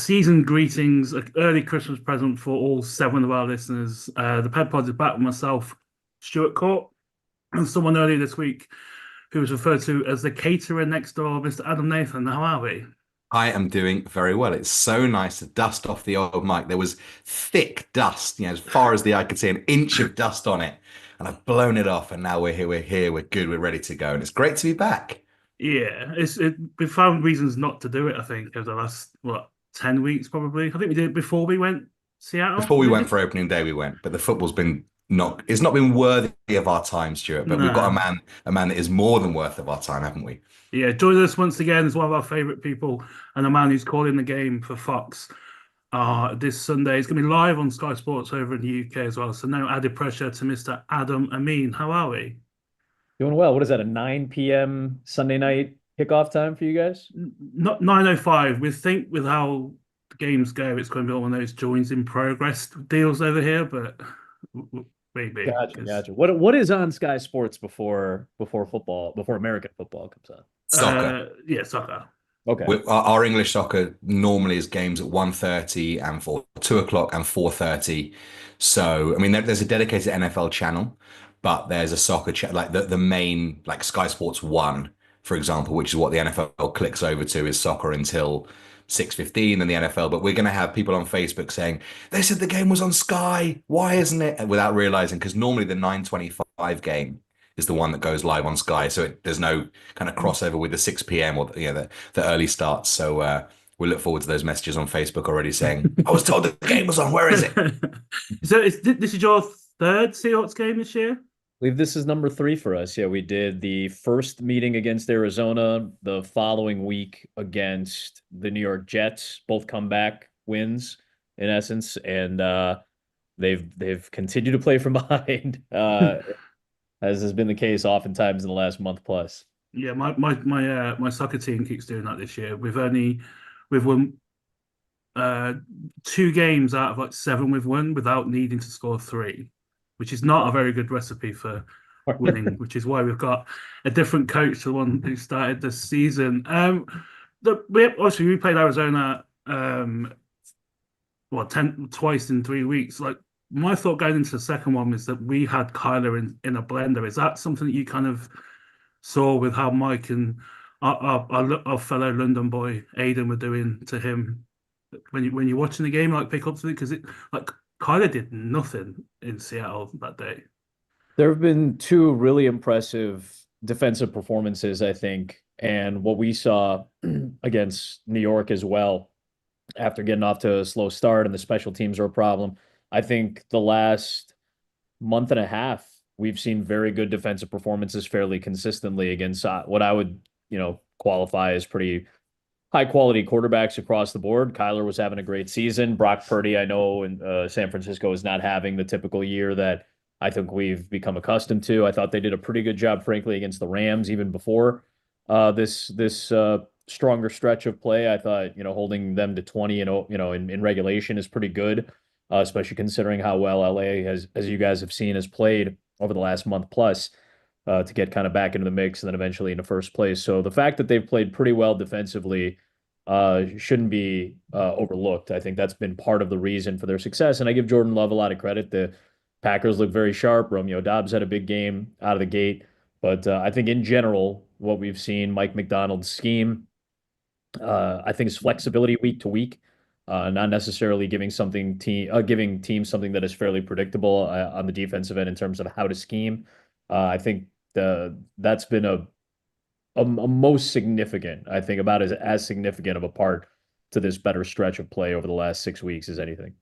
season greetings, an early Christmas present for all seven of our listeners. The Ped Pod is back with myself, Stuart Court, and someone earlier this week who was referred to as the caterer next door, Mr. Adam Nathan. How are we? I am doing very well. It's so nice to dust off the old mic. There was thick dust, as far as the eye could see, an inch of dust on it. And I've blown it off, and now we're good, we're ready to go. And it's great to be back. Yeah, we found reasons not to do it, I think, over the last, 10 weeks probably. I think we did it before we went Seattle, Before we went maybe? for opening day, we went, but the football's been not it's not been worthy of our time, Stuart. But we've got No. a man that is more than worth of our time, haven't we? Yeah, join us once again as one of our favourite people and a man who's calling the game for Fox. This Sunday. It's going to be live on Sky Sports over in the UK as well. So no added pressure to Mr. Adam Amin. How are we? Doing well. What is that, a 9 p.m. Sunday night kickoff time for you guys? Not 9:05. We think with how the games go, it's going to be one of those joins in progress deals over here, but maybe. Gotcha, gotcha. What is on Sky Sports before football, before American football comes on? Soccer. Yeah, soccer. Okay. Our English soccer normally is games at 1:30 and for 2 o'clock and 4:30. So, I mean, there's a dedicated NFL channel, but there's a soccer channel, like the main, like Sky Sports 1, for example, which is what the NFL clicks over to is soccer until 6:15 and the NFL. But we're going to have people on Facebook saying, they said the game was on Sky. Why isn't it? And without realizing, because normally the 9:25 game is the one that goes live on Sky. So there's no kind of crossover with the 6 p.m. or the early starts. So we look forward to those messages on Facebook already saying, I was told the game was on. Where is it? So this is your third Seahawks game this year? Believe this is number 3 for us. Yeah, we did the first meeting against Arizona, the following week against the New York Jets, both comeback wins in essence, and they've continued to play from behind, as has been the case oftentimes in the last month plus. Yeah, my soccer team keeps doing that this year. We've won two games out of like seven we've won without needing to score three, which is not a very good recipe for winning, which is why we've got a different coach to the one who started this season. We played Arizona twice in 3 weeks. Like my thought going into the second one was that we had Kyler in a blender. Is that something that you kind of saw with how Mike and our fellow London boy Aiden were doing to him when you're watching the game, like pick up something because it like Kyler did nothing in Seattle that day. There have been two really impressive defensive performances, I think, and what we saw against New York as well, after getting off to a slow start and the special teams are a problem. I think the last month and a half, we've seen very good defensive performances fairly consistently against what I would, qualify as pretty high quality quarterbacks across the board. Kyler was having a great season. Brock Purdy, I know, in San Francisco is not having the typical year that I think we've become accustomed to. I thought they did a pretty good job, frankly, against the Rams even before this stronger stretch of play. I thought, holding them to 20 and in regulation is pretty good, especially considering how well LA has, as you guys have seen, has played over the last month plus, to get kind of back into the mix and then eventually into first place. So the fact that they've played pretty well defensively shouldn't be overlooked. I think that's been part of the reason for their success. And I give Jordan Love a lot of credit. The Packers look very sharp. Romeo Dobbs had a big game out of the gate. But I think in general, what we've seen, Mike McDonald's scheme, I think is flexibility week to week, not necessarily giving teams something that is fairly predictable on the defensive end in terms of how to scheme. I think that's been a most significant, I think, about as significant of a part to this better stretch of play over the last 6 weeks as anything.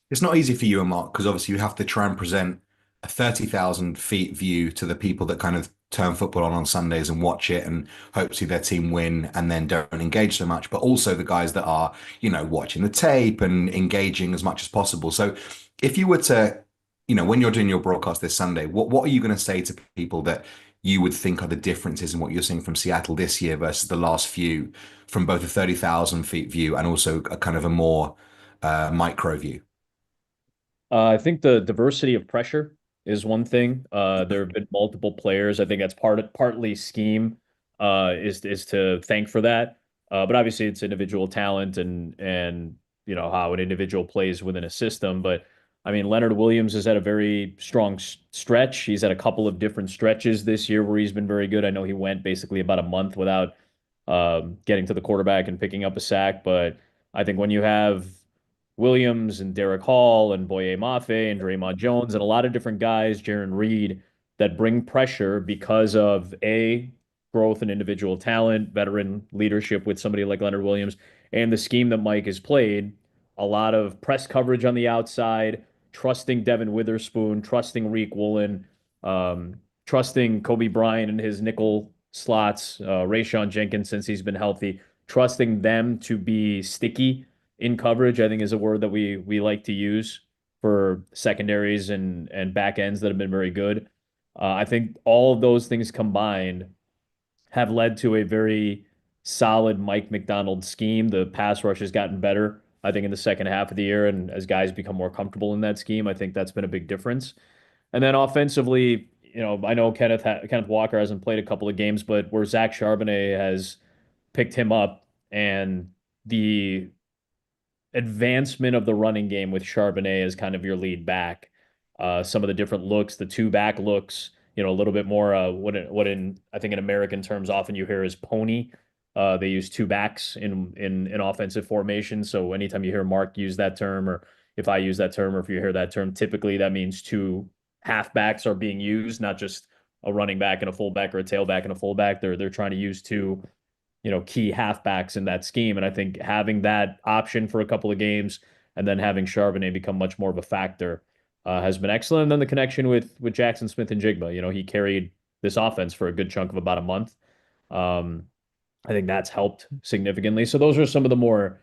It's not easy for you and Mark because obviously you have to try and present a 30,000 feet view to the people that kind of turn football on Sundays and watch it and hope to see their team win and then don't engage so much, but also the guys that are, watching the tape and engaging as much as possible. So if you were to, when you're doing your broadcast this Sunday, what are you going to say to people that you would think are the differences in what you're seeing from Seattle this year versus the last few from both a 30,000 feet view and also a kind of a more micro view? I think the diversity of pressure is one thing. There have been multiple players. I think that's partly scheme, is to thank for that. But obviously it's individual talent and how an individual plays within a system. But I mean, Leonard Williams has had a very strong stretch. He's had a couple of different stretches this year where he's been very good. I know he went basically about a month without getting to the quarterback and picking up a sack. But I think when you have Williams and Derek Hall and Boye Mafe and Draymond Jones and a lot of different guys, Jaron Reed, that bring pressure because of growth in individual talent, veteran leadership with somebody like Leonard Williams, and the scheme that Mike has played. A lot of press coverage on the outside, trusting Devin Witherspoon, trusting Reek Woolen, trusting Kobe Bryant and his nickel slots, Rayshon Jenkins since he's been healthy, trusting them to be sticky in coverage, I think is a word that we like to use for secondaries and back ends that have been very good. I think all of those things combined have led to a very solid Mike McDonald scheme. The pass rush has gotten better, I think, in the second half of the year, and as guys become more comfortable in that scheme, I think that's been a big difference. And then offensively, I know Kenneth Walker hasn't played a couple of games, but where Zach Charbonnet has picked him up and the advancement of the running game with Charbonnet as kind of your lead back. Some of the different looks, the two back looks, a little bit more what in I think in American terms often you hear is pony. They use two backs in offensive formation. So anytime you hear Mark use that term, or if I use that term, or if you hear that term, typically that means two halfbacks are being used, not just a running back and a fullback or a tailback and a fullback. They're trying to use two key halfbacks in that scheme. And I think having that option for a couple of games and then having Charbonnet become much more of a factor has been excellent. And then the connection with Jackson Smith and Jigba, he carried this offense for a good chunk of about a month. I think that's helped significantly. So those are some of the more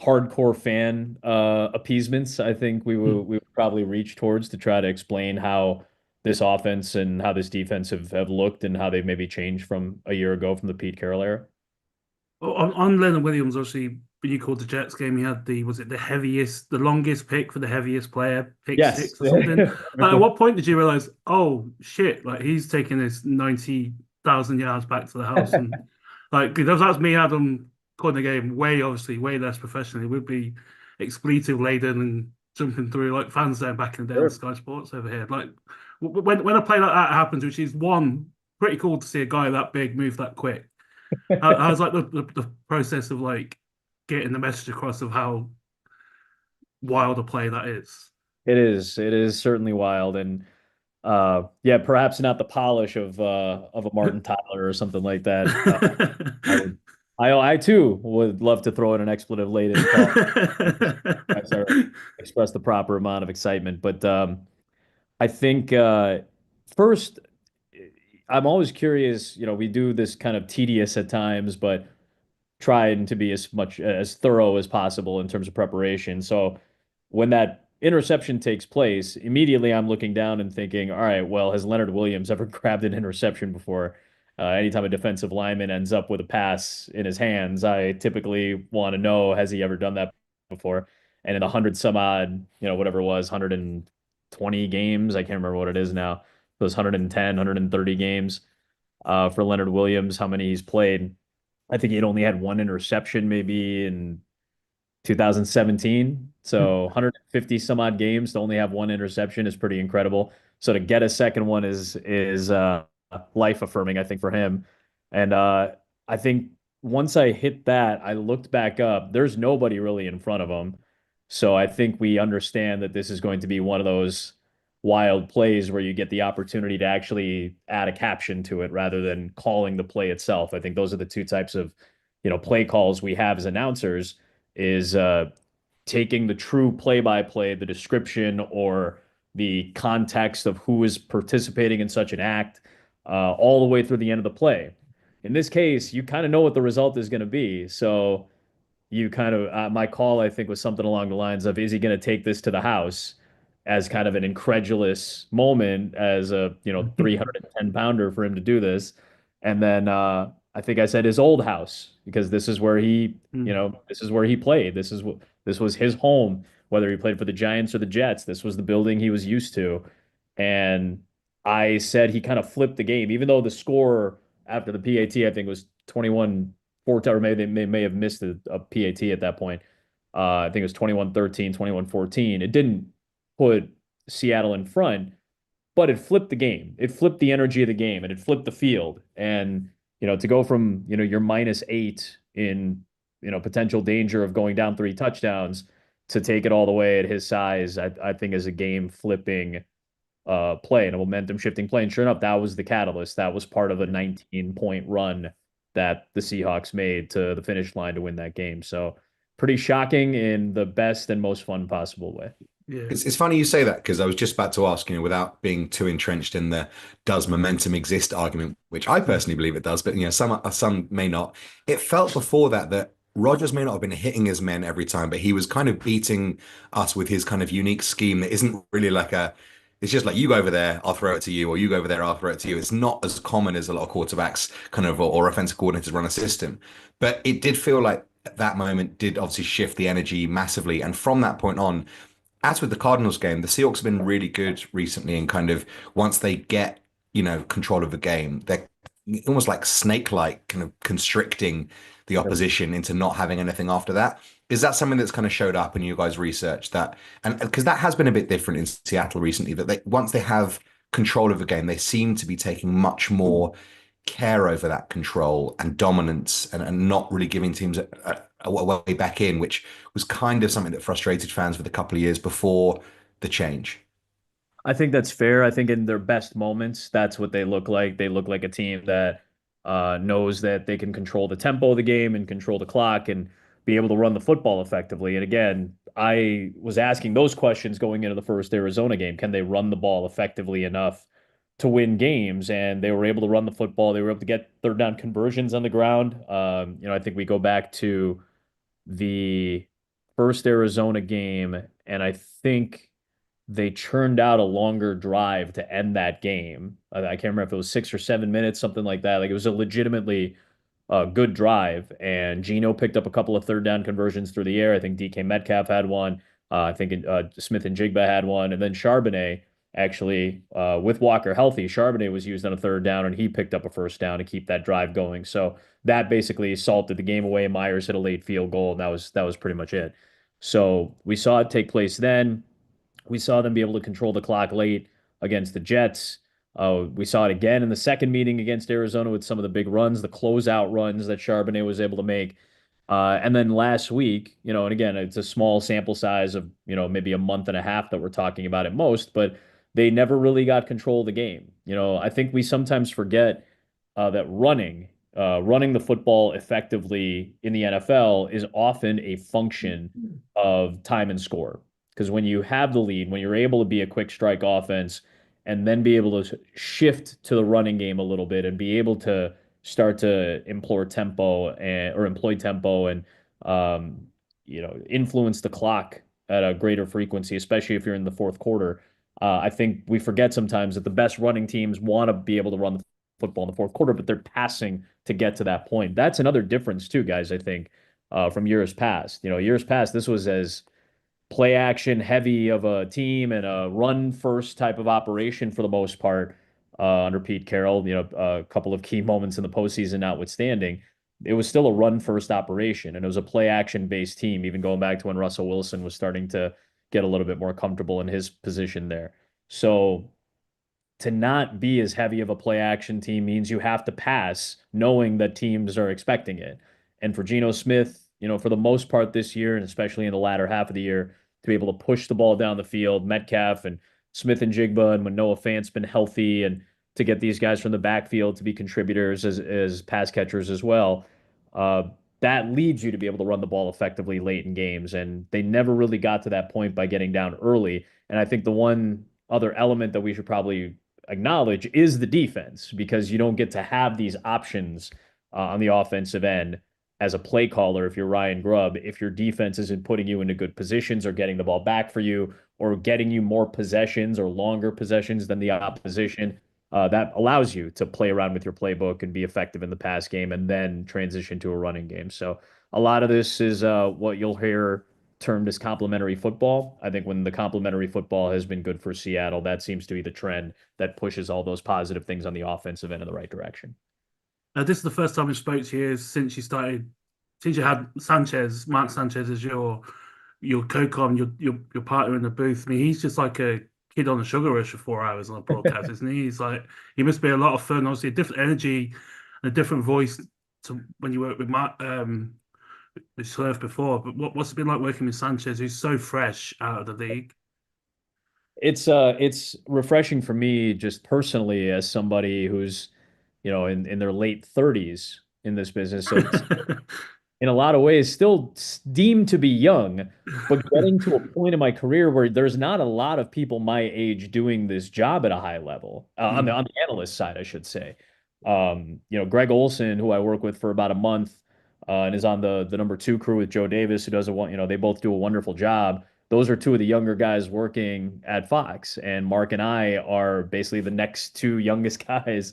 hardcore fan appeasements I think we would probably reach towards to try to explain how this offense and how this defense have looked and how they've maybe changed from a year ago from the Pete Carroll era. On Leonard Williams, obviously, when you called the Jets game, he had was it the longest pick for the heaviest player, pick Yes. six or something? Like, at what point did you realize, oh shit, like he's taking this 90,000 yards back to the house? And like, because that's me, Adam, calling the game obviously, way less professionally. We'd be expletive laden and jumping through like fans there back in the day on Sure. Sky Sports over here. Like, when a play like that happens, which is one, pretty cool to see a guy that big move that quick. How's like the process of like getting the message across of how wild a play that is? It is certainly wild. And yeah, perhaps not the polish of a Martin Tyler or something like that. I would I too would love to throw in an expletive laden call. I start express the proper amount of excitement. But I think first, I'm always curious. We do this kind of tedious at times, but trying to be as thorough as possible in terms of preparation. So when that interception takes place, immediately I'm looking down and thinking, all right, well, has Leonard Williams ever grabbed an interception before? Anytime a defensive lineman ends up with a pass in his hands, I typically want to know, has he ever done that before? And in the hundred some odd, whatever it was, 120 games, I can't remember what it is now, those 110, 130 games for Leonard Williams, how many he's played. I think he had only had one interception maybe in 2017. So 150 some odd games to only have one interception is pretty incredible. So to get a second one is life affirming, I think, for him. And I think once I hit that, I looked back up. There's nobody really in front of him. So I think we understand that this is going to be one of those wild plays where you get the opportunity to actually add a caption to it rather than calling the play itself. I think those are the two types of, play calls we have as announcers is taking the true play-by-play, the description or the context of who is participating in such an act, all the way through the end of the play. In this case, you kind of know what the result is going to be. So you kind of, my call, I think, was something along the lines of, is he going to take this to the house as kind of an incredulous moment as a, 310 pounder for him to do this. And then I think I said his old house because this is where this is where he played. This was his home, whether he played for the Giants or the Jets. This was the building he was used to. And I said he kind of flipped the game, even though the score after the PAT, I think, was 21 or maybe they may have missed a PAT at that point. I think it was 21-13, 21-14. It didn't put Seattle in front, but it flipped the game. It flipped the energy of the game and it flipped the field. And, to go from, your -8 in, potential danger of going down 3 touchdowns to take it all the way at his size, I think is a game flipping play and a momentum shifting play. And sure enough, that was the catalyst. That was part of a 19-point run that the Seahawks made to the finish line to win that game. So pretty shocking in the best and most fun possible way. Yeah. It's funny you say that because I was just about to ask, without being too entrenched in the does momentum exist argument, which I personally believe it does, but some may not. It felt before that Rodgers may not have been hitting his men every time, but he was kind of beating us with his kind of unique scheme that isn't really it's just like you go over there, I'll throw it to you, or you go over there, I'll throw it to you. It's not as common as a lot of quarterbacks kind of or offensive coordinators run a system. But it did feel like that moment did obviously shift the energy massively. And from that point on, as with the Cardinals game, the Seahawks have been really good recently and kind of once they get, control of the game, they're almost like snake-like kind of constricting the opposition into not having anything after that. Is that something that's kind of showed up in you guys' research that, and because that has been a bit different in Seattle recently, that once they have control of the game, they seem to be taking much more care over that control and dominance and not really giving teams a way back in, which was kind of something that frustrated fans for the couple of years before the change. I think that's fair. I think in their best moments, that's what they look like. They look like a team that knows that they can control the tempo of the game and control the clock and be able to run the football effectively. And again, I was asking those questions going into the first Arizona game. Can they run the ball effectively enough to win games? And they were able to run the football. They were able to get third down conversions on the ground. I think we go back to the first Arizona game, and I think they churned out a longer drive to end that game. I can't remember if it was 6 or 7 minutes, something like that. Like it was a legitimately good drive, and Geno picked up a couple of third down conversions through the air. I think DK Metcalf had one. I think Smith and Jigba had one, and then Charbonnet actually, with Walker healthy, Charbonnet was used on a third down, and he picked up a first down to keep that drive going. So that basically salted the game away. Myers hit a late field goal, and that was pretty much it. So we saw it take place then. We saw them be able to control the clock late against the Jets. We saw it again in the second meeting against Arizona with some of the big runs, the closeout runs that Charbonnet was able to make. And then last week, and again, it's a small sample size of, maybe a month and a half that we're talking about at most, but they never really got control of the game. I think we sometimes forget that running the football effectively in the NFL is often a function of time and score. Because when you have the lead, when you're able to be a quick strike offense and then be able to shift to the running game a little bit and be able to start to employ tempo and influence the clock at a greater frequency, especially if you're in the fourth quarter. I think we forget sometimes that the best running teams want to be able to run the football in the fourth quarter, but they're passing to get to that point. That's another difference too, guys, I think, from years past. Years past, this was as play action heavy of a team and a run first type of operation for the most part under Pete Carroll. A couple of key moments in the postseason notwithstanding, it was still a run first operation and it was a play action based team, even going back to when Russell Wilson was starting to get a little bit more comfortable in his position there. So to not be as heavy of a play action team means you have to pass knowing that teams are expecting it. And for Geno Smith, for the most part this year, and especially in the latter half of the year, to be able to push the ball down the field, Metcalf and Smith and Jigba, and when Noah Fant's been healthy, and to get these guys from the backfield to be contributors as pass catchers as well, that leads you to be able to run the ball effectively late in games. And they never really got to that point by getting down early. And I think the one other element that we should probably acknowledge is the defense, because you don't get to have these options on the offensive end as a play caller if you're Ryan Grubb, if your defense isn't putting you into good positions or getting the ball back for you or getting you more possessions or longer possessions than the opposition. That allows you to play around with your playbook and be effective in the pass game and then transition to a running game. So a lot of this is what you'll hear termed as complementary football. I think when the complementary football has been good for Seattle, that seems to be the trend that pushes all those positive things on the offensive end in the right direction. This is the first time I spoke to you since you started, since you had Sanchez, Mark Sanchez as your co-com, your partner in the booth. I mean, he's just like a kid on a sugar rush for 4 hours on a broadcast, isn't he? He's like, he must be a lot of fun. Obviously, a different energy and a different voice to when you work with Mark, with Swerve before. But what's it been like working with Sanchez, who's so fresh out of the league? It's refreshing for me just personally as somebody who's, in their late 30s in this business. So in a lot of ways still deemed to be young, but getting to a point in my career where there's not a lot of people my age doing this job at a high level, on the analyst side, I should say. Greg Olson, who I work with for about a month, and is on the number two crew with Joe Davis, who does they both do a wonderful job. Those are two of the younger guys working at Fox, and Mark and I are basically the next two youngest guys.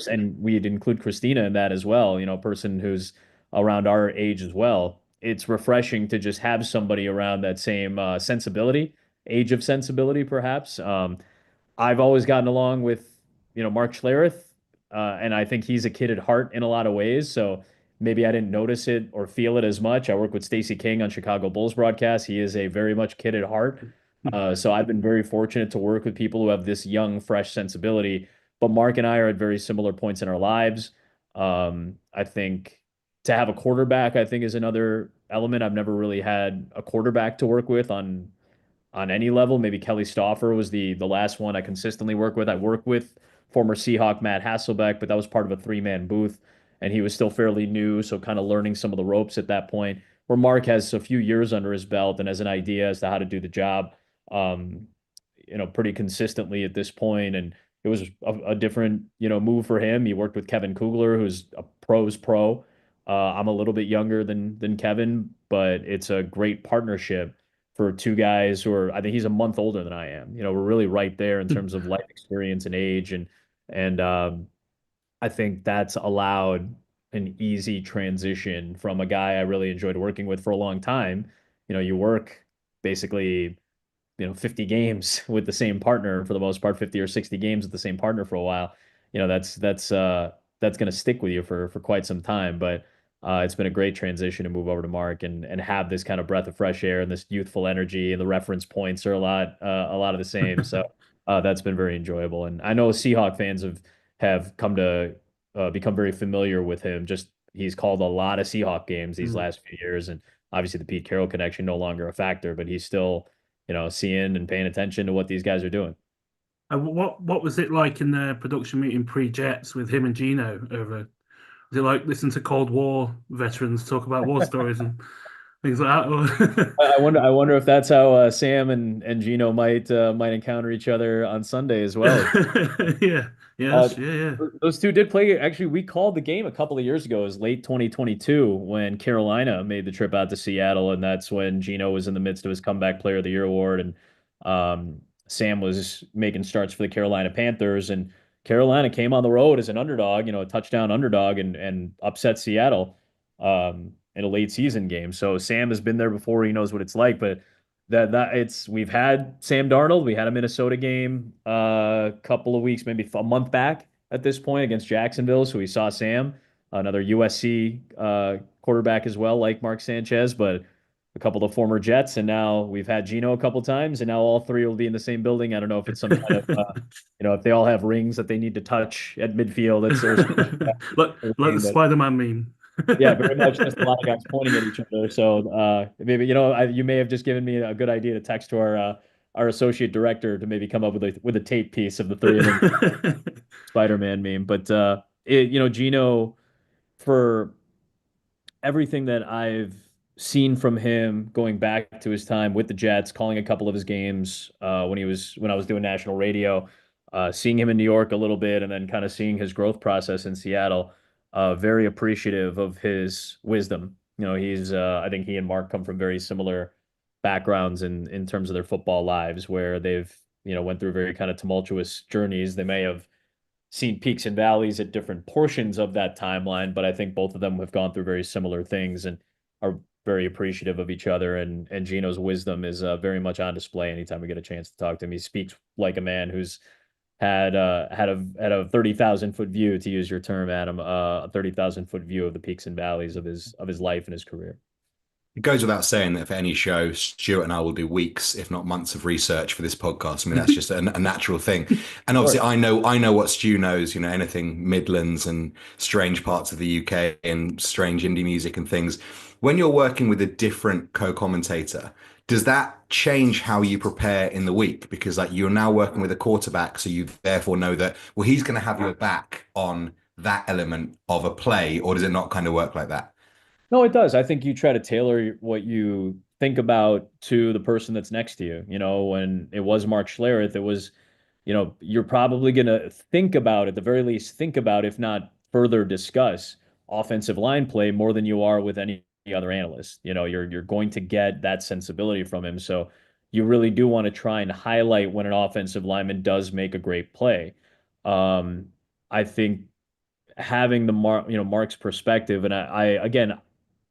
And we'd include Christina in that as well. A person who's around our age as well. It's refreshing to just have somebody around that same sensibility, age of sensibility, perhaps. I've always gotten along with, Mark Schlereth, and I think he's a kid at heart in a lot of ways. So maybe I didn't notice it or feel it as much. I work with Stacey King on Chicago Bulls broadcast. He is a very much kid at heart. So I've been very fortunate to work with people who have this young, fresh sensibility. But Mark and I are at very similar points in our lives. I think to have a quarterback, I think, is another element. I've never really had a quarterback to work with on any level. Maybe Kelly Stauffer was the last one I consistently work with. I work with former Seahawk Matt Hasselbeck, but that was part of a three-man booth, and he was still fairly new, so kind of learning some of the ropes at that point. Where Mark has a few years under his belt and has an idea as to how to do the job, um, pretty consistently at this point. And it was a different, move for him. He worked with Kevin Kugler, who's a pro's pro. I'm a little bit younger than Kevin, but it's a great partnership for two guys who are, I think he's a month older than I am. We're really right there in terms of life experience and age, and I think that's allowed an easy transition from a guy I really enjoyed working with for a long time. You work basically 50 games with the same partner for the most part, 50 or 60 games with the same partner for a while. That's going to stick with you for quite some time. But it's been a great transition to move over to Mark and have this kind of breath of fresh air and this youthful energy, and the reference points are a lot of the same. So that's been very enjoyable. And I know Seahawk fans have come to become very familiar with him. Just he's called a lot of Seahawk games these last few years, and obviously the Pete Carroll connection no longer a factor, but he's still seeing and paying attention to what these guys are doing. What was it like in the production meeting pre-Jets with him and Gino over? Was it like listen to Cold War veterans talk about war stories and things like that? I wonder if that's how Sam and Gino might encounter each other on Sunday as well. Yeah, Uh, yeah. those two did play. Actually, we called the game a couple of years ago. It was late 2022 when Carolina made the trip out to Seattle, and that's when Gino was in the midst of his Comeback Player of the Year award, and Sam was making starts for the Carolina Panthers, and Carolina came on the road as an underdog, a touchdown underdog, and upset Seattle in a late season game. So Sam has been there before. He knows what it's like, but we've had Sam Darnold. We had a Minnesota game a couple of weeks, maybe a month back at this point against Jacksonville. So we saw Sam, another USC quarterback as well, like Mark Sanchez, but a couple of former Jets, and now we've had Gino a couple times, and now all three will be in the same building. I don't know if it's some kind of if they all have rings that they need to touch at midfield. It's or like the but Spider-Man meme. yeah, very much just a lot of guys pointing at each other. So maybe you may have just given me a good idea to text to our associate director to maybe come up with a tape piece of the three of them Spider-Man meme. But Gino, for everything that I've seen from him going back to his time with the Jets, calling a couple of his games when I was doing national radio, seeing him in New York a little bit, and then kind of seeing his growth process in Seattle. Very appreciative of his wisdom. He's I think he and Mark come from very similar backgrounds in terms of their football lives, where they've went through very kind of tumultuous journeys. They may have seen peaks and valleys at different portions of that timeline, but I think both of them have gone through very similar things and are very appreciative of each other. And Gino's wisdom is very much on display anytime we get a chance to talk to him. He speaks like a man who's had a 30,000 foot view, to use your term, Adam, a 30,000 foot view of the peaks and valleys of his life and his career. It goes without saying that for any show, Stuart and I will do weeks, if not months, of research for this podcast. I mean, that's just a natural thing. And obviously, Sure. I know what Stu knows. You know, anything Midlands and strange parts of the UK and strange indie music and things. When you're working with a different co-commentator, does that change how you prepare in the week? Because like you're now working with a quarterback, so you therefore know that well, he's going to have your back on that element of a play, or does it not kind of work like that? No, it does. I think you try to tailor what you think about to the person that's next to you. You know, when it was Mark Schlereth, it was, you're probably going to think about, at the very least, think about, if not further discuss offensive line play more than you are with any other analyst. You know, you're going to get that sensibility from him. So you really do want to try and highlight when an offensive lineman does make a great play. Um, I think having Mark's perspective, and I again,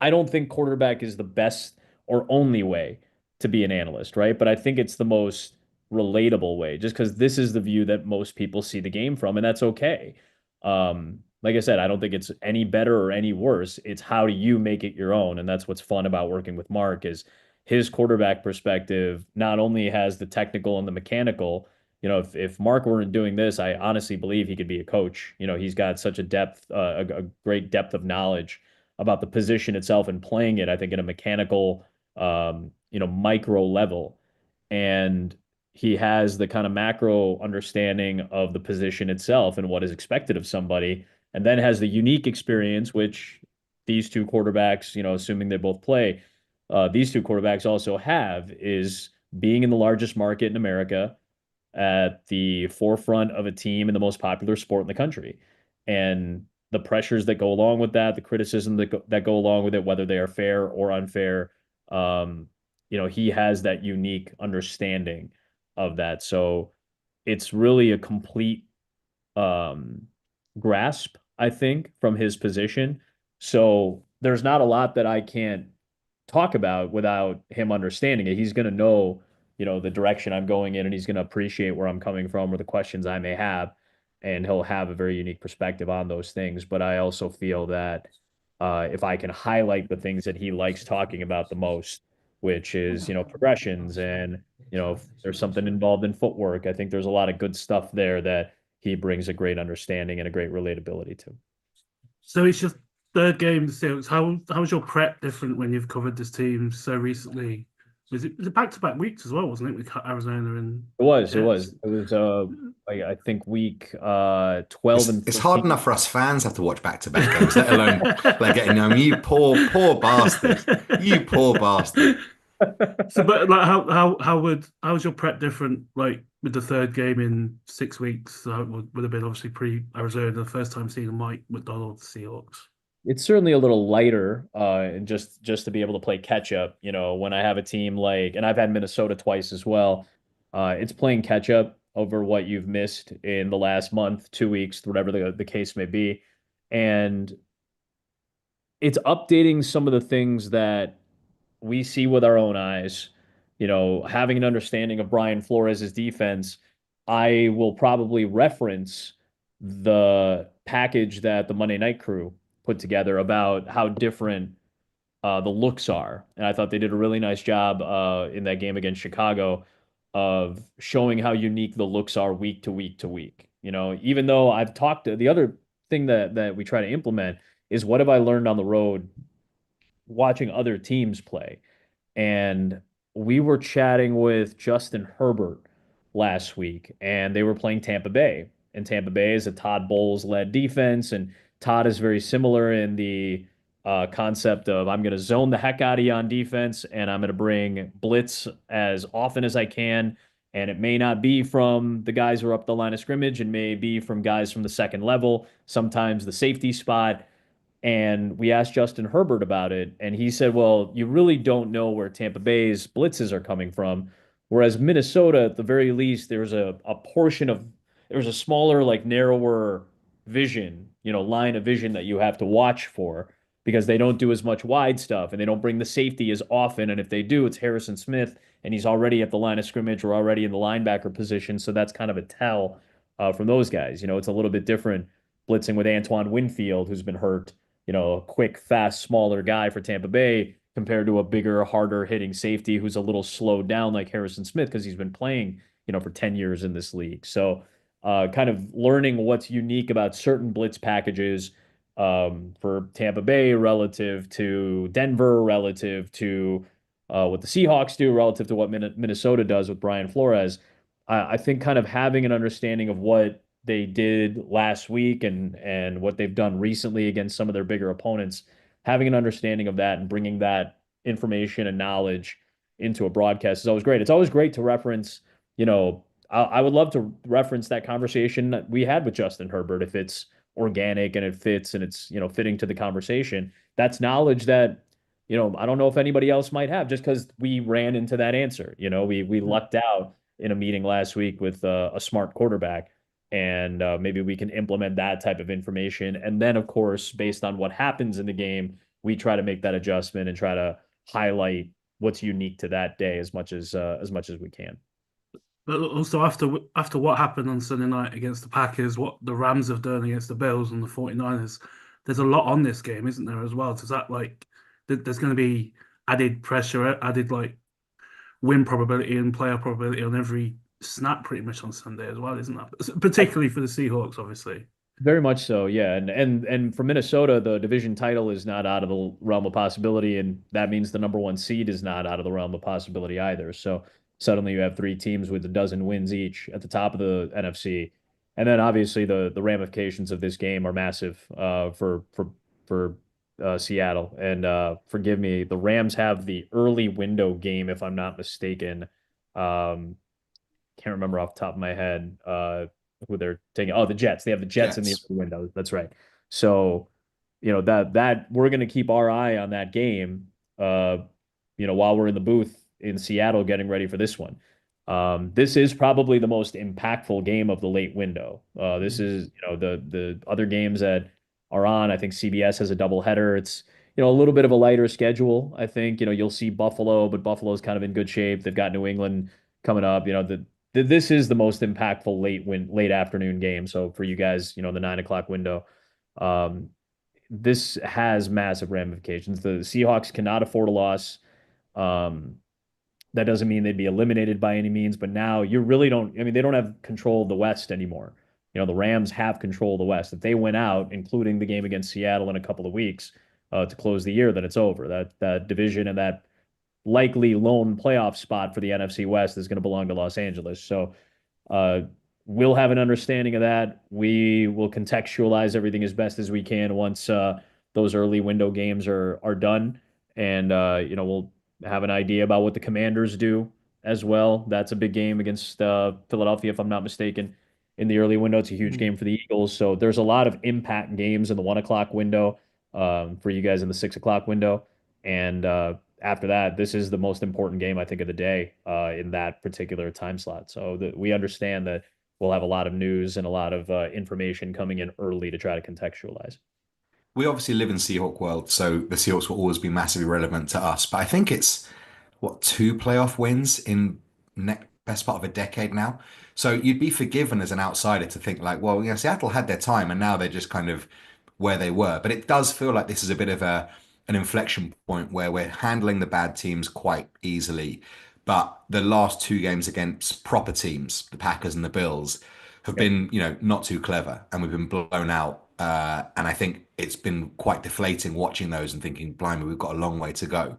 I don't think quarterback is the best or only way to be an analyst, right? But I think it's the most relatable way, just because this is the view that most people see the game from, and that's okay. Like I said, I don't think it's any better or any worse. It's how do you make it your own, and that's what's fun about working with Mark is his quarterback perspective not only has the technical and the mechanical. If Mark weren't doing this, I honestly believe he could be a coach. He's got such a depth, a great depth of knowledge about the position itself and playing it, I think, in a mechanical, micro level. And he has the kind of macro understanding of the position itself and what is expected of somebody, and then has the unique experience, which these two quarterbacks, assuming they both play, these two quarterbacks also have, is being in the largest market in America at the forefront of a team in the most popular sport in the country. And the pressures that go along with that, the criticism that go along with it, whether they are fair or unfair, he has that unique understanding of that. So it's really a complete um, grasp, I think, from his position. So there's not a lot that I can't talk about without him understanding it. He's going to know, the direction I'm going in, and he's going to appreciate where I'm coming from or the questions I may have, and he'll have a very unique perspective on those things. But I also feel that if I can highlight the things that he likes talking about the most, which is, progressions and, if there's something involved in footwork, I think there's a lot of good stuff there that he brings a great understanding and a great relatability to. So it's your third game since. How's your prep different when you've covered this team so recently? Was it back-to-back weeks as well, wasn't it, with Arizona and It was, it Jets? was, it was, I think week 12 and It's hard 13. enough for us fans to have to watch back-to-back games, let alone like getting you poor bastard, you poor bastard. So, but like, how's your prep different? Like with the third game in 6 weeks, would have been obviously pre-Arizona, the first time seeing Mike McDonald Seahawks. It's certainly a little lighter, and just to be able to play catch up. When I have a team like, and I've had Minnesota twice as well. It's playing catch up over what you've missed in the last month, 2 weeks, whatever the case may be, and it's updating some of the things that we see with our own eyes. Having an understanding of Brian Flores' defense, I will probably reference the package that the Monday Night Crew put together about how different the looks are. And I thought they did a really nice job in that game against Chicago of showing how unique the looks are week to week to week. Even though I've talked to the other thing that we try to implement is what have I learned on the road watching other teams play. And we were chatting with Justin Herbert last week, and they were playing Tampa Bay. And Tampa Bay is a Todd Bowles led defense, and Todd is very similar in the concept of I'm going to zone the heck out of you on defense, and I'm going to bring blitz as often as I can. And it may not be from the guys who are up the line of scrimmage, and may be from guys from the second level, sometimes the safety spot. And we asked Justin Herbert about it, and he said, well, you really don't know where Tampa Bay's blitzes are coming from. Whereas Minnesota, at the very least, there's a portion of, there's a smaller, like narrower vision, line of vision that you have to watch for because they don't do as much wide stuff and they don't bring the safety as often. And if they do, it's Harrison Smith and he's already at the line of scrimmage or already in the linebacker position. So that's kind of a tell. from those guys. It's a little bit different blitzing with Antoine Winfield, who's been hurt, a quick, fast, smaller guy for Tampa Bay compared to a bigger, harder hitting safety who's a little slowed down like Harrison Smith because he's been playing, for 10 years in this league. So kind of learning what's unique about certain blitz packages for Tampa Bay relative to Denver, relative to what the Seahawks do, relative to what Minnesota does with Brian Flores. I think kind of having an understanding of what they did last week and what they've done recently against some of their bigger opponents, having an understanding of that and bringing that information and knowledge into a broadcast is always great. It's always great to reference, I would love to reference that conversation that we had with Justin Herbert if it's organic and it fits and it's, fitting to the conversation. That's knowledge that, I don't know if anybody else might have just because we ran into that answer. We lucked out in a meeting last week with a smart quarterback and maybe we can implement that type of information. And then, of course, based on what happens in the game, we try to make that adjustment and try to highlight what's unique to that day as much as we can. But also after what happened on Sunday night against the Packers, what the Rams have done against the Bills and the 49ers, there's a lot on this game, isn't there, as well? Does that there's going to be added pressure, added win probability and player probability on every snap pretty much on Sunday as well, isn't that? Particularly for the Seahawks, obviously. Very much so, yeah. And for Minnesota, the division title is not out of the realm of possibility, and that means the number one seed is not out of the realm of possibility either. So suddenly you have three teams with a dozen wins each at the top of the NFC. And then obviously the ramifications of this game are massive for Seattle. And forgive me, the Rams have the early window game, if I'm not mistaken. Can't remember off the top of my head who they're taking. Oh, the Jets. They have the Jets in the early window. That's right. So, that we're going to keep our eye on that game, while we're in the booth in Seattle getting ready for this one. This is probably the most impactful game of the late window. This is, the other games that are on. I think CBS has a doubleheader. It's, a little bit of a lighter schedule. I think, you'll see Buffalo, but Buffalo's kind of in good shape. They've got New England coming up. This is the most impactful late afternoon game. So for you guys, the 9 o'clock window, this has massive ramifications. The Seahawks cannot afford a loss. That doesn't mean they'd be eliminated by any means, but now you really don't. I mean, they don't have control of the West anymore. The Rams have control of the West. If they win out, including the game against Seattle in a couple of weeks to close the year, then it's over. That division and that likely lone playoff spot for the NFC West is going to belong to Los Angeles. So we'll have an understanding of that. We will contextualize everything as best as we can once those early window games are done, and we'll have an idea about what the Commanders do as well. That's a big game against Philadelphia, if I'm not mistaken, in the early window. It's a huge game for the Eagles. So there's a lot of impact games in the 1 o'clock window for you guys in the 6 o'clock window. And after that, this is the most important game, I think, of the day in that particular time slot. So we understand that we'll have a lot of news and a lot of information coming in early to try to contextualize. We obviously live in Seahawk world, so the Seahawks will always be massively relevant to us. But I think it's what, 2 playoff wins in best part of a decade now. So you'd be forgiven as an outsider to think like, well, Seattle had their time and now they're just kind of where they were. But it does feel like this is a bit of an inflection point where we're handling the bad teams quite easily. But the last 2 games against proper teams, the Packers and the Bills, have been, not too clever, and we've been blown out. And I think it's been quite deflating watching those and thinking, blimey, we've got a long way to go.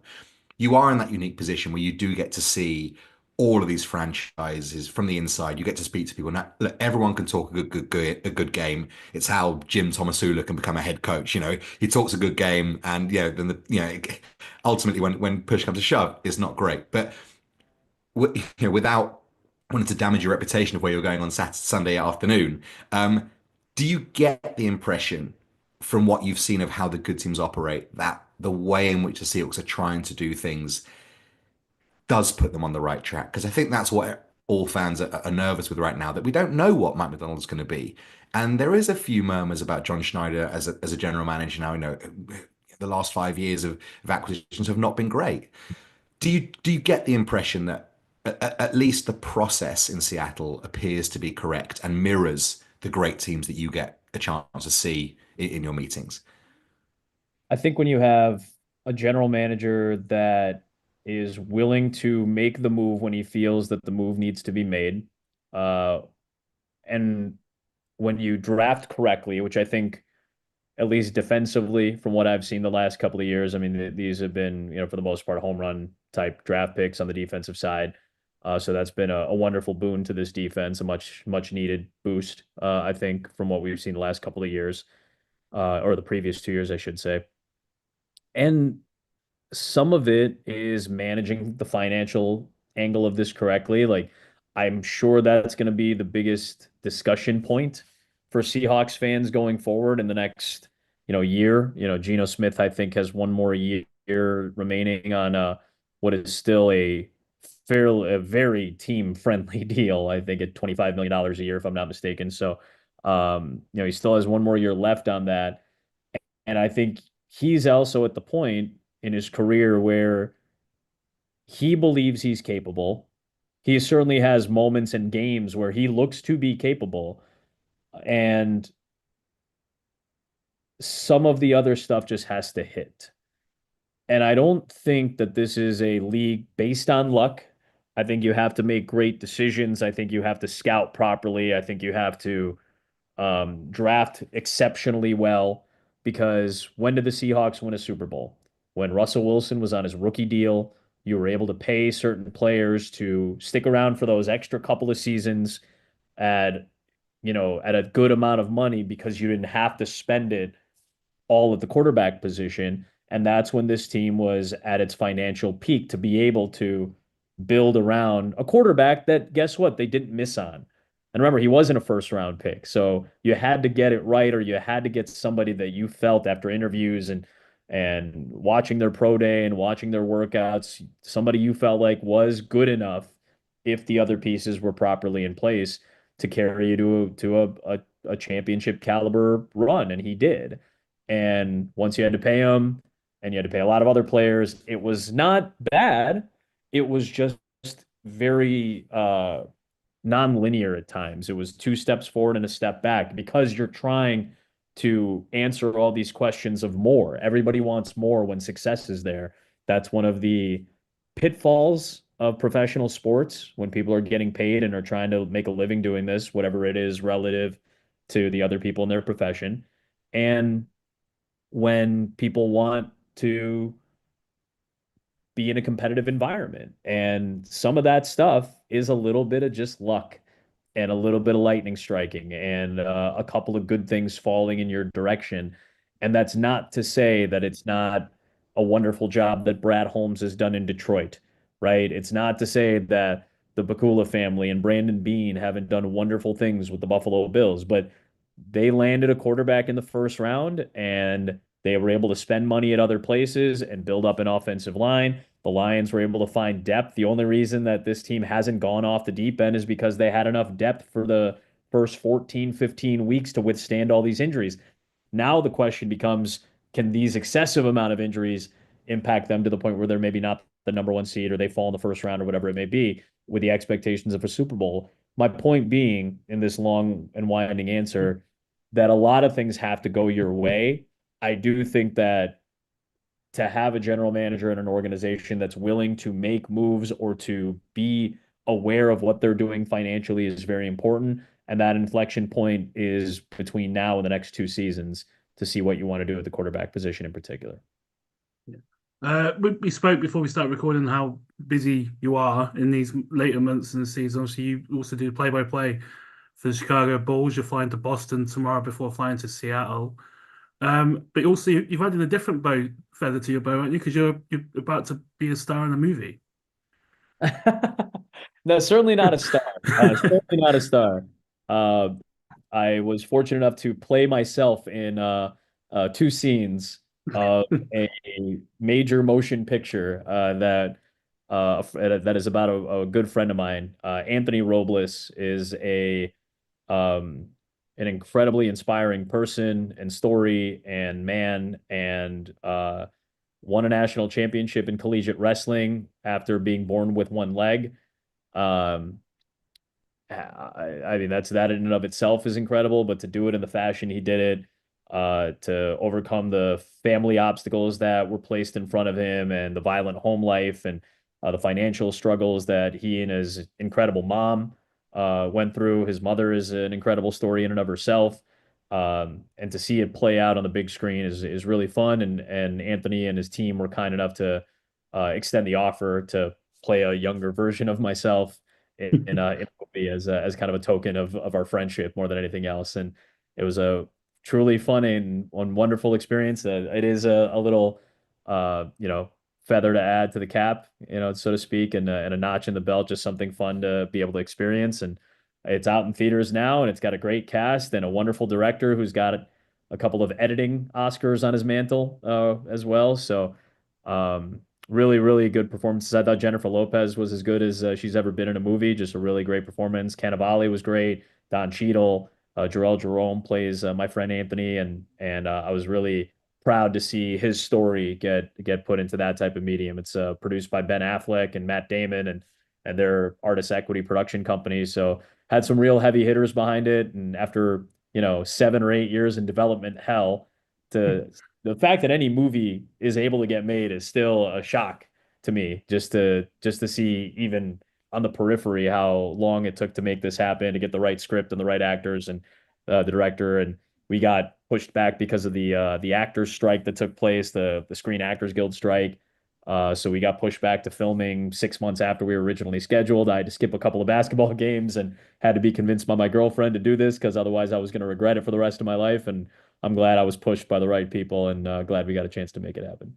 You are in that unique position where you do get to see all of these franchises from the inside. You get to speak to people. Now, look, everyone can talk a good game. It's how Jim Tomasula can become a head coach. He talks a good game, and then ultimately when push comes to shove, it's not great. But without wanting to damage your reputation of where you're going on Sunday afternoon, do you get the impression from what you've seen of how the good teams operate that the way in which the Seahawks are trying to do things does put them on the right track? Because I think that's what all fans are nervous with right now, that we don't know what Mike Macdonald's going to be. And there is a few murmurs about John Schneider as a general manager now. The last 5 years of acquisitions have not been great. Do you get the impression that at least the process in Seattle appears to be correct and mirrors the great teams that you get a chance to see in your meetings. I think when you have a general manager that is willing to make the move when he feels that the move needs to be made, uh, and when you draft correctly, which I think at least defensively, from what I've seen the last couple of years, I mean, these have been, for the most part, home run type draft picks on the defensive side. So that's been a wonderful boon to this defense, a much needed boost, I think, from what we've seen the last couple of years, or the previous 2 years, I should say. And some of it is managing the financial angle of this correctly. Like, I'm sure that's going to be the biggest discussion point for Seahawks fans going forward in the next, year. Geno Smith, I think, has one more year remaining on what is still a very team friendly deal. I think at $25 million a year, if I'm not mistaken. So, he still has one more year left on that. And I think he's also at the point in his career where he believes he's capable. He certainly has moments and games where he looks to be capable. And some of the other stuff just has to hit. And I don't think that this is a league based on luck. I think you have to make great decisions. I think you have to scout properly. I think you have to draft exceptionally well, because when did the Seahawks win a Super Bowl? When Russell Wilson was on his rookie deal, you were able to pay certain players to stick around for those extra couple of seasons at, at a good amount of money because you didn't have to spend it all at the quarterback position. And that's when this team was at its financial peak to be able to build around a quarterback that, guess what, they didn't miss on. And remember, he wasn't a first round pick. So you had to get it right, or you had to get somebody that you felt after interviews and watching their pro day and watching their workouts, somebody you felt like was good enough if the other pieces were properly in place to carry you to a championship caliber run. And he did. And once you had to pay him and you had to pay a lot of other players, it was not bad. It was just very non-linear at times. It was two steps forward and a step back because you're trying to answer all these questions of more. Everybody wants more when success is there. That's one of the pitfalls of professional sports when people are getting paid and are trying to make a living doing this, whatever it is relative to the other people in their profession. And when people want to be in a competitive environment. And some of that stuff is a little bit of just luck and a little bit of lightning striking and a couple of good things falling in your direction. And that's not to say that it's not a wonderful job that Brad Holmes has done in Detroit, right? It's not to say that the Bakula family and Brandon Beane haven't done wonderful things with the Buffalo Bills, but they landed a quarterback in the first round and they were able to spend money at other places and build up an offensive line. The Lions were able to find depth. The only reason that this team hasn't gone off the deep end is because they had enough depth for the first 14, 15 weeks to withstand all these injuries. Now the question becomes, can these excessive amount of injuries impact them to the point where they're maybe not the number one seed or they fall in the first round or whatever it may be with the expectations of a Super Bowl? My point being in this long and winding answer that a lot of things have to go your way. I do think that to have a general manager in an organization that's willing to make moves or to be aware of what they're doing financially is very important. And that inflection point is between now and the next 2 seasons to see what you want to do at the quarterback position in particular. We spoke before we start recording how busy you are in these later months in the season. So you also do play-by-play for the Chicago Bulls. You're flying to Boston tomorrow before flying to Seattle. But also you've added a different feather to your bow, aren't you? Because you're about to be a star in a movie. No, certainly not a star. Certainly not a star. Uh, I was fortunate enough to play myself in 2 scenes of a major motion picture that is about a good friend of mine. Anthony Robles is an incredibly inspiring person and story and man, and won a national championship in collegiate wrestling after being born with one leg. Um, I mean, that in and of itself is incredible, but to do it in the fashion he did it, to overcome the family obstacles that were placed in front of him and the violent home life and the financial struggles that he and his incredible mom went through. His mother is an incredible story in and of herself. And to see it play out on the big screen is really fun. And Anthony and his team were kind enough to extend the offer to play a younger version of myself in a movie as kind of a token of our friendship more than anything else. And it was a truly fun and wonderful experience. It is a little feather to add to the cap, so to speak, and a notch in the belt, just something fun to be able to experience. And it's out in theaters now, and it's got a great cast and a wonderful director who's got a couple of editing Oscars on his mantle as well. So really, really good performances. I thought Jennifer Lopez was as good as she's ever been in a movie. Just a really great performance. Cannavale was great. Don Cheadle, Jarrell Jerome plays my friend Anthony, and I was really proud to see his story get put into that type of medium. It's produced by Ben Affleck and Matt Damon and their Artist Equity production company. So had some real heavy hitters behind it. And after 7 or 8 years in development hell, to the fact that any movie is able to get made is still a shock to me. Just to see even on the periphery how long it took to make this happen, to get the right script and the right actors and the director. And we got pushed back because of the actors strike that took place, the Screen Actors Guild strike. So we got pushed back to filming 6 months after we were originally scheduled. I had to skip a couple of basketball games and had to be convinced by my girlfriend to do this because otherwise I was going to regret it for the rest of my life. And I'm glad I was pushed by the right people and glad we got a chance to make it happen.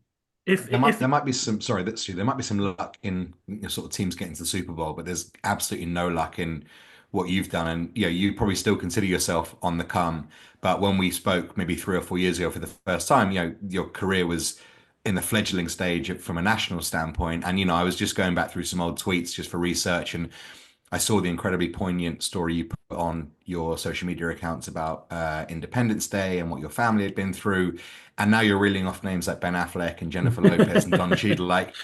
There might be some sorry, that's true. There might be some luck in sort of teams getting to the Super Bowl, but there's absolutely no luck in what you've done. And you probably still consider yourself on the come. But when we spoke maybe 3 or 4 years ago for the first time, your career was in the fledgling stage from a national standpoint. And I was just going back through some old tweets just for research, and I saw the incredibly poignant story you put on your social media accounts about Independence Day and what your family had been through. And now you're reeling off names like Ben Affleck and Jennifer Lopez and Don Cheadle. Like,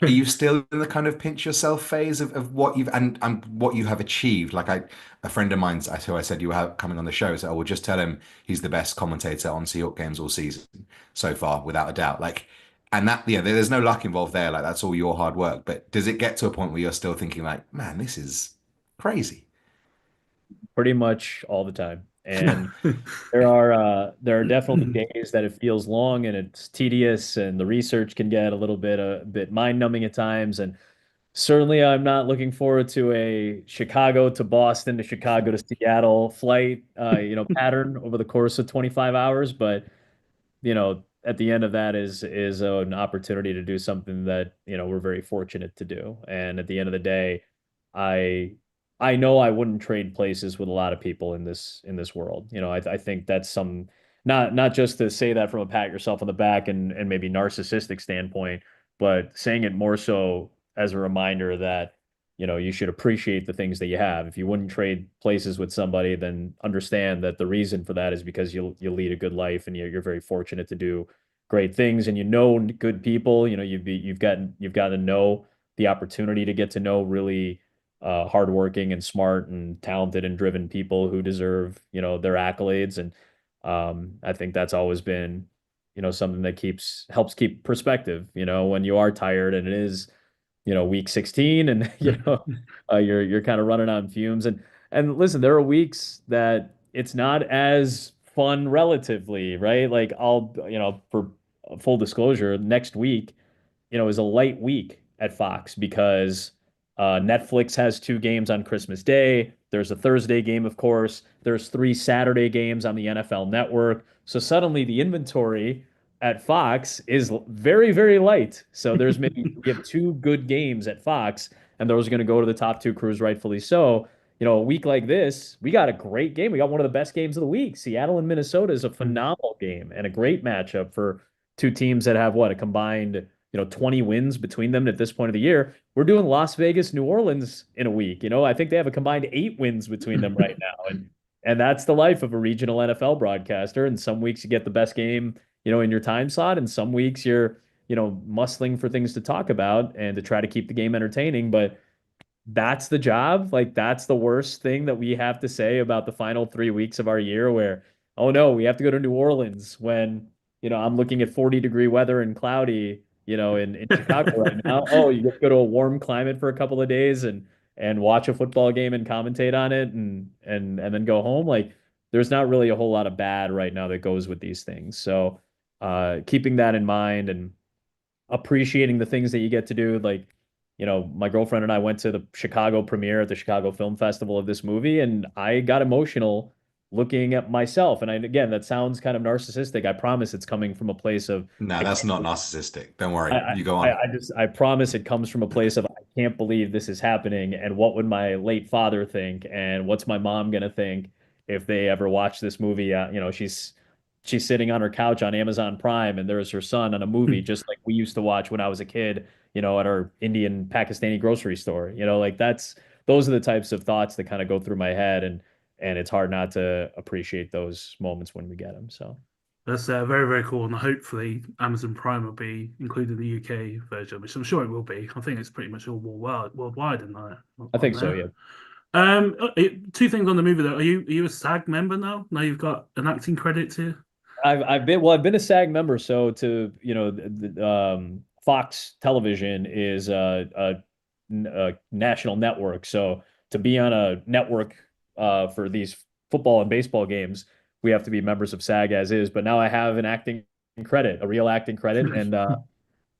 are you still in the kind of pinch yourself phase of what you've and what you have achieved? Like a friend of mine's who I said you were coming on the show, so I will just tell him he's the best commentator on Seahawks games all season so far, without a doubt. Like, and that, there's no luck involved there. Like, that's all your hard work. But does it get to a point where you're still thinking like, man, this is crazy? Pretty much all the time. And there are definitely days that it feels long and it's tedious and the research can get a bit mind-numbing at times. And certainly I'm not looking forward to a Chicago to Boston to Chicago to Seattle flight pattern over the course of 25 hours. But at the end of that is an opportunity to do something that, we're very fortunate to do. And at the end of the day, I I know I wouldn't trade places with a lot of people in this world. I think that's some not just to say that from a pat yourself on the back and maybe narcissistic standpoint, but saying it more so as a reminder that you should appreciate the things that you have. If you wouldn't trade places with somebody, then understand that the reason for that is because you'll lead a good life and you're very fortunate to do great things and good people. You've gotten to know the opportunity to get to know really hardworking and smart and talented and driven people who deserve their accolades. And I think that's always been something that helps keep perspective. When you are tired and it is week 16 and you're kind of running on fumes. And listen, there are weeks that it's not as fun relatively, right? Like I'll for full disclosure, next week is a light week at Fox because Netflix has 2 games on Christmas Day. There's a Thursday game, of course. There's 3 Saturday games on the NFL Network. So suddenly the inventory at Fox is very, very light. So we have 2 good games at Fox, and those are going to go to the top 2 crews, rightfully so. A week like this, we got a great game. We got one of the best games of the week. Seattle and Minnesota is a phenomenal game and a great matchup for 2 teams that have a combined 20 wins between them at this point of the year. We're doing Las Vegas, New Orleans in a week. I think they have a combined 8 wins between them right now. And that's the life of a regional NFL broadcaster. And some weeks you get the best game, in your time slot, and some weeks you're, muscling for things to talk about and to try to keep the game entertaining. But that's the job. Like that's the worst thing that we have to say about the final 3 weeks of our year where, oh no, we have to go to New Orleans when, I'm looking at 40-degree weather and cloudy, in Chicago right now. Oh, you get to go to a warm climate for a couple of days and watch a football game and commentate on it and then go home. Like there's not really a whole lot of bad right now that goes with these things. So keeping that in mind and appreciating the things that you get to do. Like, my girlfriend and I went to the Chicago premiere at the Chicago Film Festival of this movie, and I got emotional looking at myself. And again, that sounds kind of narcissistic. I promise it's coming from a place of No, I that's not can't. narcissistic. Don't worry. I, You go I, on. I promise it comes from a place of I can't believe this is happening, and what would my late father think, and what's my mom gonna think if they ever watch this movie? She's sitting on her couch on Amazon Prime, and there's her son on a movie just like we used to watch when I was a kid, at our Indian Pakistani grocery store. Like those are the types of thoughts that kind of go through my head, and it's hard not to appreciate those moments when we get them. So. That's very, very cool. And hopefully Amazon Prime will be included in the UK version, which I'm sure it will be. I think it's pretty much all worldwide in there, I on think so, there. yeah. Two things on the movie though. Are you a SAG member now? Now you've got an acting credit here. I've been a SAG member, so Fox Television is a national network. So to be on a network for these football and baseball games, we have to be members of SAG as is. But now I have an acting credit, a real acting credit, and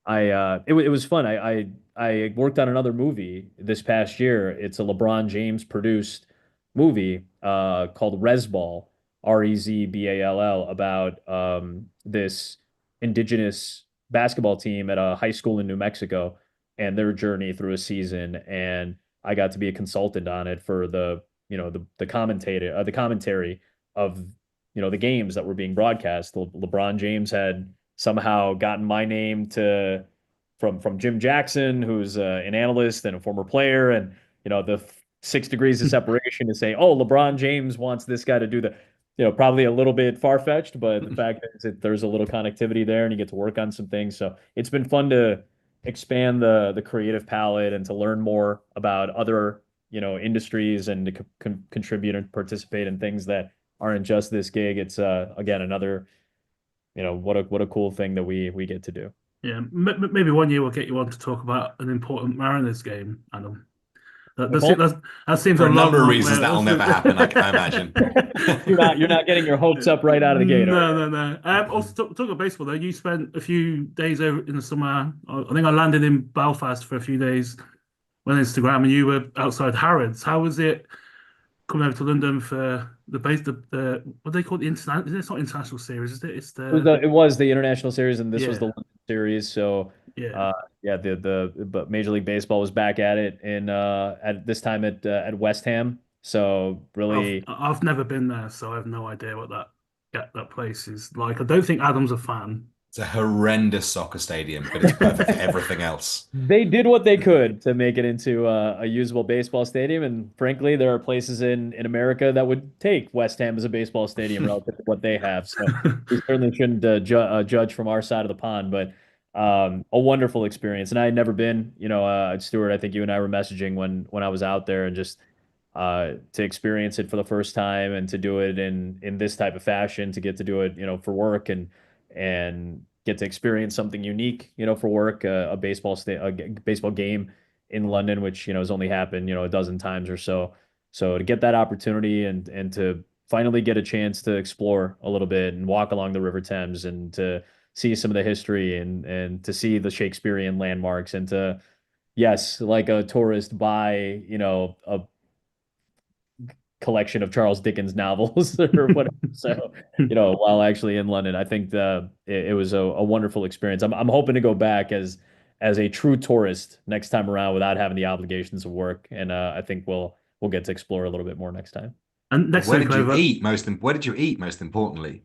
it was fun. I worked on another movie this past year. It's a LeBron James produced movie called Rezball, Rezball, about this indigenous basketball team at a high school in New Mexico and their journey through a season. And I got to be a consultant on it for the commentary of the games that were being broadcast. LeBron James had somehow gotten my name to from Jim Jackson, who's an analyst and a former player, and the 6 degrees of separation to say, oh, LeBron James wants this guy to do the, probably a little bit far fetched, but the fact is that there's a little connectivity there, and you get to work on some things. So it's been fun to expand the creative palette and to learn more about other industries and to contribute and participate in things that aren't just this gig. It's again another what a cool thing that we get to do. Yeah, maybe one year we'll get you on to talk about an important Mariners game, Adam. That, With that's, home, that seems For a a long, number of long reasons, that'll never happen, I imagine. you're not getting your hopes up right out of the gate, are No, you? no, no. Also, talk about baseball though. You spent a few days over in the summer. I think I landed in Belfast for a few days on Instagram, and you were outside Harrods. How was it coming over to London for the what do they call it? The international? It's not international series, is it? It's the It was the international series, and this was the yeah, London series. So, yeah. yeah, but Major League Baseball was back at it in at this time at West Ham. So really, I've never been there, so I have no idea what that place is like. I don't think Adam's a fan. It's a horrendous soccer stadium, but it's perfect for everything else. they did what they could to make it into a usable baseball stadium, and frankly, there are places in America that would take West Ham as a baseball stadium relative to what they have. So we certainly shouldn't judge from our side of the pond, but a wonderful experience. And I had never been, Stuart. I think you and I were messaging when I was out there, and just to experience it for the first time and to do it in this type of fashion, to get to do it, for work and get to experience something unique, for work, a baseball game in London, which has only happened a dozen times or so. So to get that opportunity and to finally get a chance to explore a little bit and walk along the River Thames and to see some of the history and to see the Shakespearean landmarks and to, yes, like a tourist, buy a collection of Charles Dickens novels or whatever. So, while actually in London, I think it was a wonderful experience. I'm hoping to go back as a true tourist next time around without having the obligations of work, and I think we'll get to explore a little bit more next time. And next Where time you did come you over, eat where did you eat most importantly?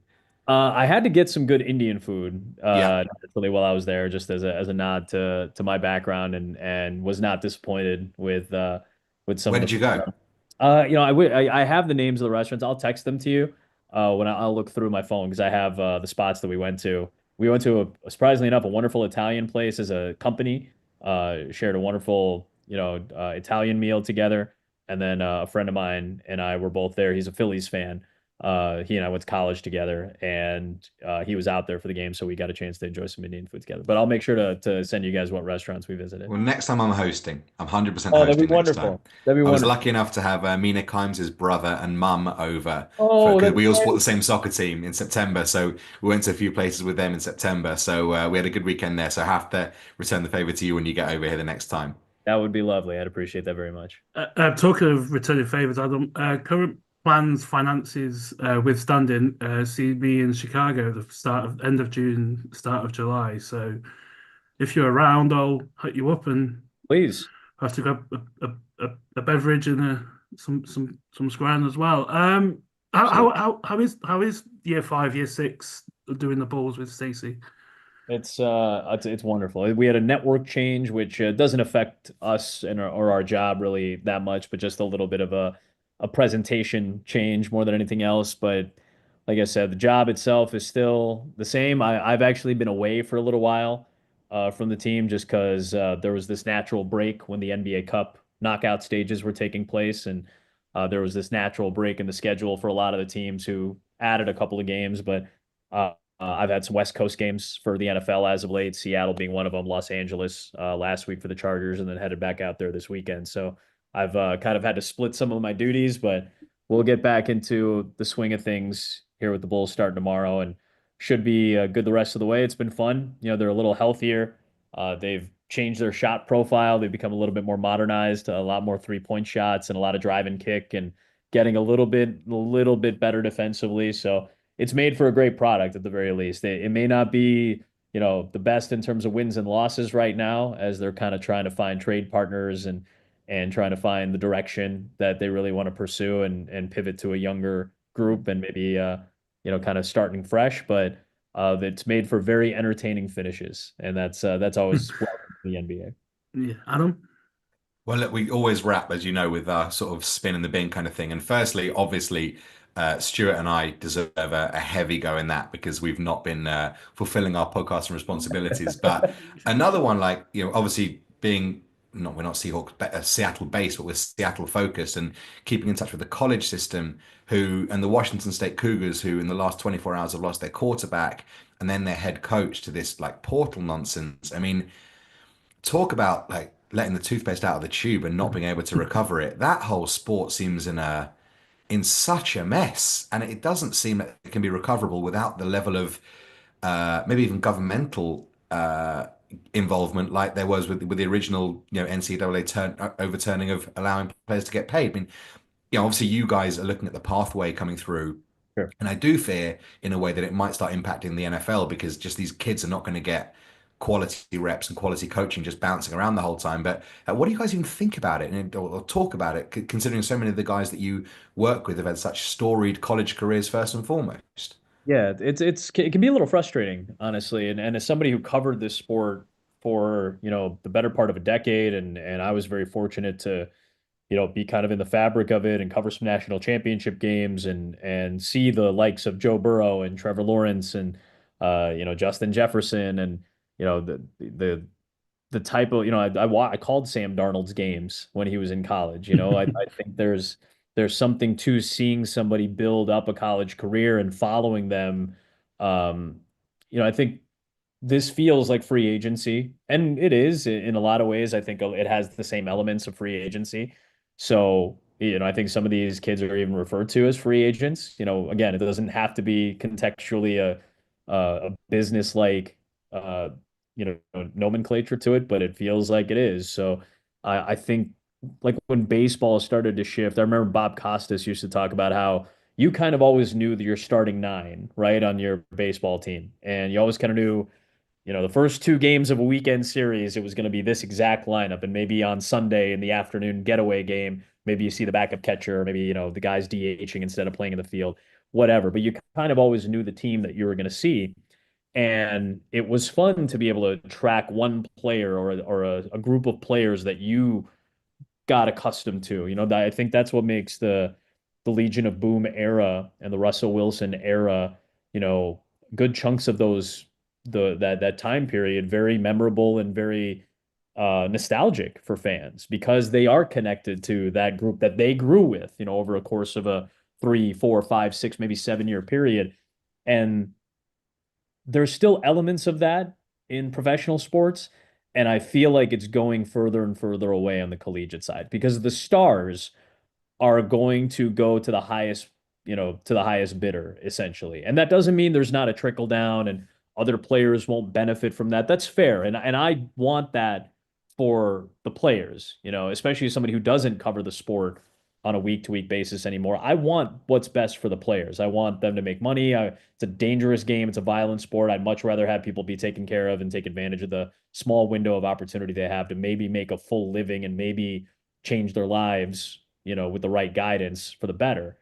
I had to get some good Indian food Yeah. naturally while I was there, just as a nod to my background, and was not disappointed with some Where of did the you food. go? I have the names of the restaurants. I'll text them to you when I'll look through my phone because I have the spots that we went to. We went to surprisingly enough, a wonderful Italian place as a company. Shared a wonderful, Italian meal together. And then a friend of mine and I were both there. He's a Phillies fan. He and I went to college together, and he was out there for the game, so we got a chance to enjoy some Indian food together. But I'll make sure to send you guys what restaurants we visited. Well, next time I'm hosting, I'm 100% Oh, that'd be hosting next time. wonderful. That'd be I was wonderful. lucky enough to have Mina Kimes' brother and mum over for Oh, because that's we all support great. the same soccer team in September. So we went to a few places with them in September. So we had a good weekend there. So I have to return the favor to you when you get over here the next time. That would be lovely. I'd appreciate that very much. Talking of returning favors, Adam, current plans, finances, withstanding, see me in Chicago the start of end of June, start of July. So if you're around, I'll hit you up and Please. have to grab a beverage and some scran as well. Absolutely. How is year five, year six doing the balls with Stacey? It's wonderful. We had a network change, which doesn't affect us and or our job really that much, but just a little bit of a presentation change more than anything else. But like I said, the job itself is still the same. I've actually been away for a little while from the team just because there was this natural break when the NBA Cup knockout stages were taking place, and there was this natural break in the schedule for a lot of the teams who added a couple of games, but. I've had some West Coast games for the NFL as of late, Seattle being one of them, Los Angeles last week for the Chargers, and then headed back out there this weekend. So I've kind of had to split some of my duties, but we'll get back into the swing of things here with the Bulls starting tomorrow and should be good the rest of the way. It's been fun. They're a little healthier. They've changed their shot profile. They've become a little bit more modernized, a lot more three-point shots and a lot of drive and kick and getting a little bit better defensively. So it's made for a great product at the very least. It may not be, the best in terms of wins and losses right now, as they're kind of trying to find trade partners and trying to find the direction that they really want to pursue and pivot to a younger group and maybe kind of starting fresh. But it's made for very entertaining finishes, and that's always welcome to the NBA. Yeah, Adam. Well, look, we always wrap, as you know, with our sort of spin in the bin kind of thing. And firstly, obviously, Stuart and I deserve a heavy go in that because we've not been fulfilling our podcast and responsibilities. But another one, like, obviously being not we're not Seattle based, but we're Seattle focused and keeping in touch with the college system, who and the Washington State Cougars, who in the last 24 hours have lost their quarterback and then their head coach to this like portal nonsense. I mean, talk about like letting the toothpaste out of the tube and not being able to recover it. That whole sport seems in such a mess, and it doesn't seem that it can be recoverable without the level of maybe even governmental involvement like there was with the original NCAA overturning of allowing players to get paid. I mean, obviously you guys are looking at the pathway coming through. Sure. And I do fear in a way that it might start impacting the NFL because just these kids are not going to get quality reps and quality coaching just bouncing around the whole time. But what do you guys even think about it or talk about it, considering so many of the guys that you work with have had such storied college careers first and foremost? Yeah, it can be a little frustrating, honestly. And as somebody who covered this sport for, the better part of a decade, and I was very fortunate to, be kind of in the fabric of it and cover some national championship games and see the likes of Joe Burrow and Trevor Lawrence and Justin Jefferson and the type of I called Sam Darnold's games when he was in college. I think there's something to seeing somebody build up a college career and following them. Um, I think this feels like free agency, and it is in a lot of ways. I think it has the same elements of free agency. So, I think some of these kids are even referred to as free agents. Again, it doesn't have to be contextually a business like nomenclature to it, but it feels like it is. So, I think like when baseball started to shift, I remember Bob Costas used to talk about how you kind of always knew that you're starting nine, right, on your baseball team. And you always kind of knew the first two games of a weekend series, it was going to be this exact lineup. And maybe on Sunday in the afternoon getaway game, maybe you see the backup catcher, or maybe, the guys DHing instead of playing in the field, whatever. But you kind of always knew the team that you were going to see. And it was fun to be able to track one player or a group of players that you got accustomed to. I think that's what makes the Legion of Boom era and the Russell Wilson era, good chunks of those that time period very memorable and very nostalgic for fans because they are connected to that group that they grew with, over a course of a 3, 4, 5, 6, maybe 7 year period. And there's still elements of that in professional sports. And I feel like it's going further and further away on the collegiate side because the stars are going to go to the highest, to the highest bidder, essentially. And that doesn't mean there's not a trickle down and other players won't benefit from that. That's fair. And I want that for the players, especially as somebody who doesn't cover the sport on a week to week basis anymore. I want what's best for the players. I want them to make money. It's a dangerous game. It's a violent sport. I'd much rather have people be taken care of and take advantage of the small window of opportunity they have to maybe make a full living and maybe change their lives, with the right guidance for the better.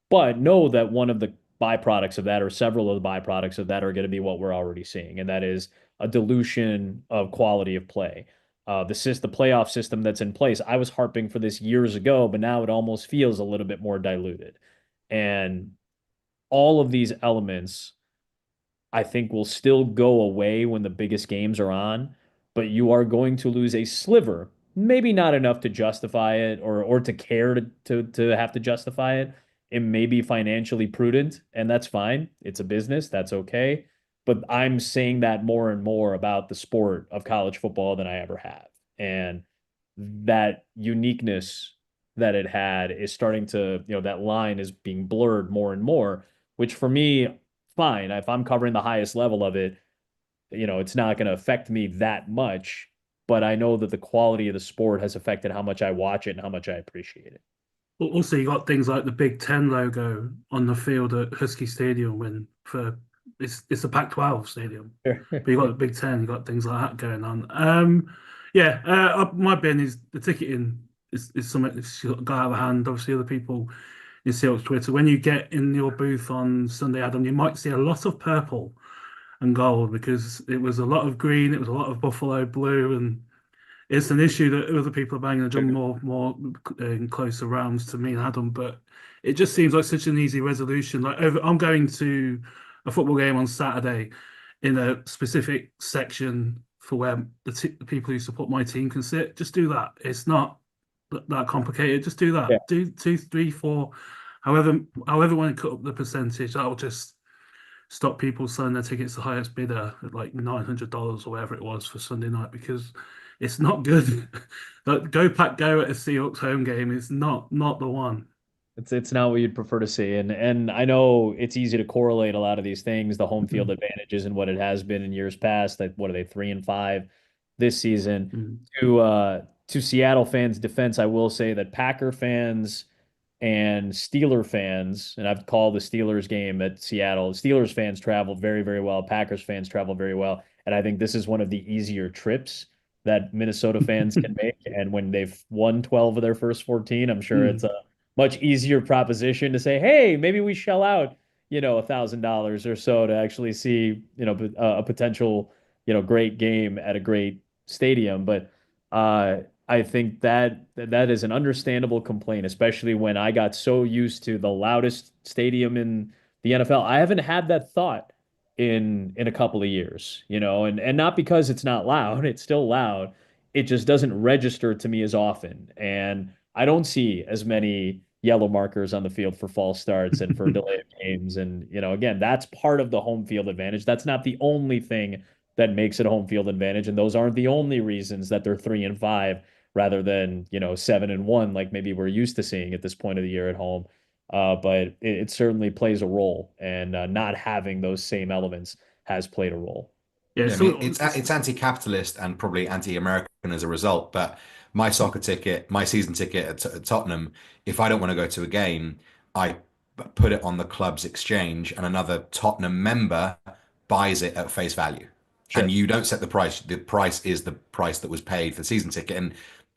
But know that one of the byproducts of that, or several of the byproducts of that, are going to be what we're already seeing, and that is a dilution of quality of play. The playoff system that's in place, I was harping for this years ago, but now it almost feels a little bit more diluted. And all of these elements I think will still go away when the biggest games are on, but you are going to lose a sliver, maybe not enough to justify it or to care to have to justify it. It may be financially prudent, and that's fine. It's a business, that's okay. But I'm saying that more and more about the sport of college football than I ever have. And that uniqueness that it had is starting to, that line is being blurred more and more, which for me, fine. If I'm covering the highest level of it, it's not going to affect me that much. But I know that the quality of the sport has affected how much I watch it and how much I appreciate it. Also, you got things like the Big Ten logo on the field at Husky Stadium when for it's a Pac-12 stadium, but you got the Big Ten, you got things like that going on. Yeah, my bin is the ticketing is something that's got out of hand. Obviously, other people in Seahawks Twitter. When you get in your booth on Sunday, Adam, you might see a lot of purple and gold because it was a lot of green, it was a lot of buffalo blue, and it's an issue that other people are banging the drum more in closer rounds to me and Adam, but it just seems like such an easy resolution. I'm going to a football game on Saturday in a specific section for where the people who support my team can sit. Just do that. It's not that complicated. Just do that. Yeah. Do 2, 3, 4, however want to cut up the percentage. That will just stop people selling their tickets to the highest bidder at like $900 or whatever it was for Sunday night because it's not good. Like Go Pack Go at a Seahawks home game is not the one. It's not what you'd prefer to see. And I know it's easy to correlate a lot of these things, the home field advantages and what it has been in years past. Like what are they, 3-5 this season? Mm. To Seattle fans' defense, I will say that Packer fans and Steeler fans, and I've called the Steelers game at Seattle. Steelers fans travel very, very well. Packers fans travel very well. And I think this is one of the easier trips that Minnesota fans can make. And when they've won 12 of their first 14, I'm sure it's Mm. a much easier proposition to say, hey, maybe we shell out, $1,000 or so to actually see, a potential, great game at a great stadium. But I think that is an understandable complaint, especially when I got so used to the loudest stadium in the NFL. I haven't had that thought in a couple of years, and not because it's not loud, it's still loud. It just doesn't register to me as often. And I don't see as many yellow markers on the field for false starts and for delayed games. And, again, that's part of the home field advantage. That's not the only thing that makes it a home field advantage. And those aren't the only reasons that they're 3-5 rather than 7-1 like maybe we're used to seeing at this point of the year at home. But it certainly plays a role, and not having those same elements has played a role. Yeah, Yeah, I so mean, it's anti-capitalist and probably anti-American as a result. But my soccer ticket, my season ticket at Tottenham, if I don't want to go to a game, I put it on the club's exchange, and another Tottenham member buys it at face value. Sure. And you don't set the price. The price is the price that was paid for the season ticket. And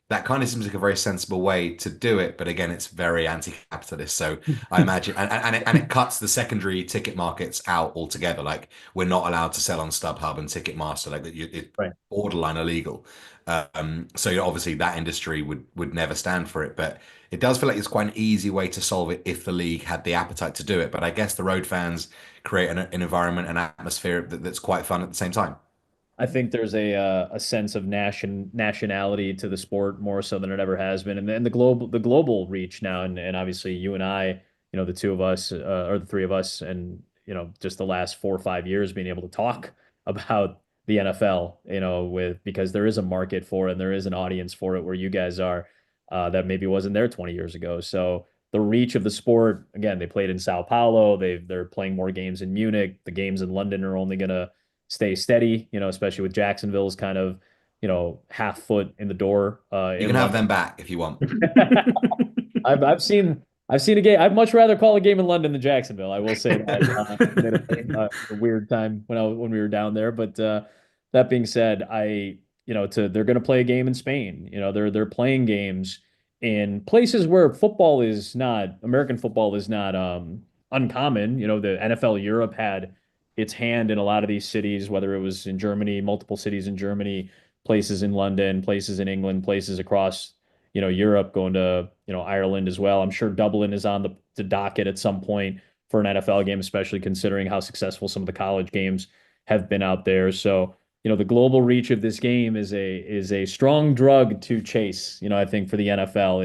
that kind of seems like a very sensible way to do it. But again, it's very anti-capitalist. So I imagine, and it cuts the secondary ticket markets out altogether. Like we're not allowed to sell on StubHub and Ticketmaster. Like it's Right. borderline illegal. So obviously that industry would never stand for it. But it does feel like it's quite an easy way to solve it if the league had the appetite to do it. But I guess the road fans create an environment, an atmosphere that's quite fun at the same time. I think there's a sense of nationality to the sport more so than it ever has been, and the global reach now, and obviously you and I, the two of us or the three of us, and just the last 4 or 5 years being able to talk about the NFL, with because there is a market for it and there is an audience for it where you guys are that maybe wasn't there 20 years ago. So the reach of the sport, again, they played in Sao Paulo, they're playing more games in Munich. The games in London are only gonna stay steady, especially with Jacksonville's kind of, half foot in the door You in can have them London. back if you want. I've seen a game. I'd much rather call a game in London than Jacksonville. I will say that admittedly, a weird time when we were down there. But that being said, they're going to play a game in Spain. They're playing games in places where American football is not uncommon. The NFL Europe had its hand in a lot of these cities, whether it was in Germany, multiple cities in Germany, places in London, places in England, places across Europe, going to Ireland as well. I'm sure Dublin is on the docket at some point for an NFL game, especially considering how successful some of the college games have been out there. So the global reach of this game is a strong drug to chase. I think for the NFL,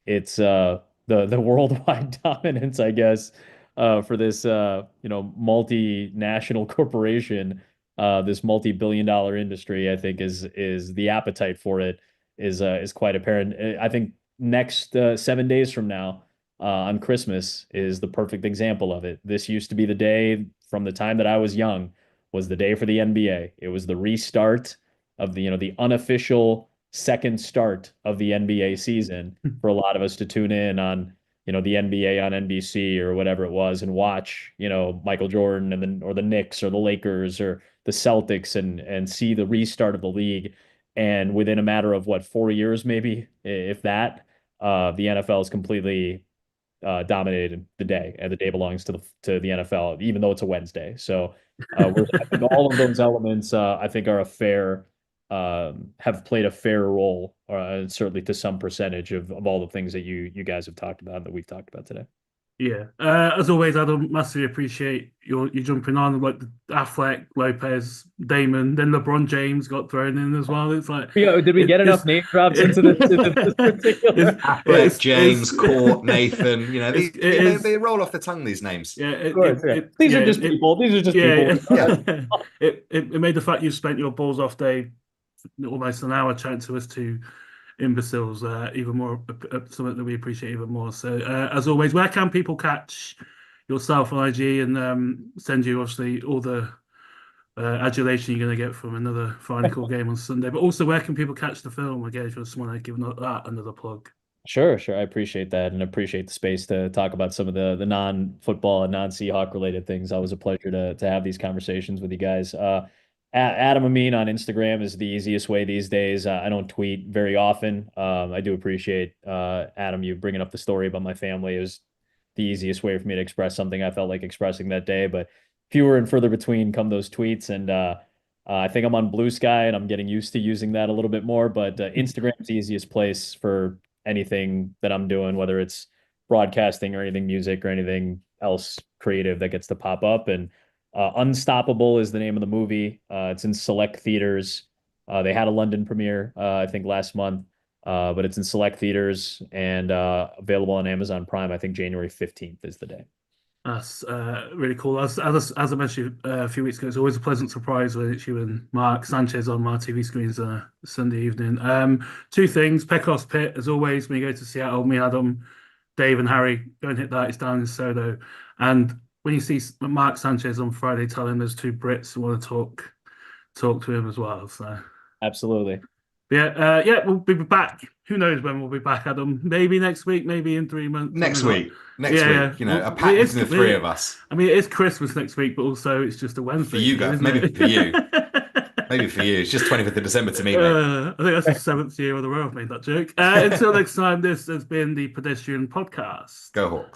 it's the worldwide dominance, I guess, for this multinational corporation, this multi-billion-dollar industry. I think is the appetite for it is quite apparent. I think next 7 days from now, on Christmas, is the perfect example of it. This used to be the day from the time that I was young, was the day for the NBA. It was the restart of the unofficial second start of the NBA season for a lot of us to tune in on the NBA on NBC or whatever it was and watch Michael Jordan or the Knicks or the Lakers or the Celtics and see the restart of the league. And within a matter of 4 years, maybe, if that, the NFL is completely dominated the day, and the day belongs to the NFL, even though it's a Wednesday. So I think all of those elements, I think, have played a fair role, certainly to some percentage of all the things that you guys have talked about and that we've talked about today. Yeah. As always, Adam, massively appreciate you jumping on, like the Affleck, Lopez, Damon, then LeBron James got thrown in as well. It's like, Did we get enough name drops into this particular? Affleck, James, Court, Nathan, they roll off the tongue, these names. Yeah, These are just people. These are just people. It made the fact you spent your balls off day almost an hour chatting to us two imbeciles even more, something that we appreciate even more. So as always, where can people catch yourself on IG and send you obviously all the adulation you're going to get from another final call game on Sunday, but also where can people catch the film? Again, if you just want to give that another plug. Sure. I appreciate that and appreciate the space to talk about some of the non-football and non-Seahawk related things. Always a pleasure to have these conversations with you guys. Adam Amin on Instagram is the easiest way these days. I don't tweet very often. I do appreciate Adam, you bringing up the story about my family. It was the easiest way for me to express something I felt like expressing that day, but fewer and further between come those tweets. And I think I'm on Blue Sky and I'm getting used to using that a little bit more, but Instagram's the easiest place for anything that I'm doing, whether it's broadcasting or anything music or anything else creative that gets to pop up. And Unstoppable is the name of the movie. It's in select theaters. They had a London premiere, I think, last month, but it's in select theaters and available on Amazon Prime. I think January 15th is the day. That's really cool. As I mentioned a few weeks ago, it's always a pleasant surprise when it's you and Mark Sanchez on my TV screens Sunday evening. Two things. Pecos Pit, as always, when you go to Seattle, me, Adam, Dave and Harry, go and hit that. It's down in Sodo. And when you see Mark Sanchez on Friday, tell him there's two Brits who want to talk to him as well. So absolutely. Yeah, we'll be back. Who knows when we'll be back, Adam? Maybe next week, maybe in 3 months. Next week. A pact between the three of us. I mean, it is Christmas next week, but also it's just a Wednesday. For you guys, maybe for you. Maybe for you. It's just 25th of December to me, mate. I think that's the 7th year in a row I've made that joke. Until next time, this has been the Pedestrian Podcast. Go Hawks.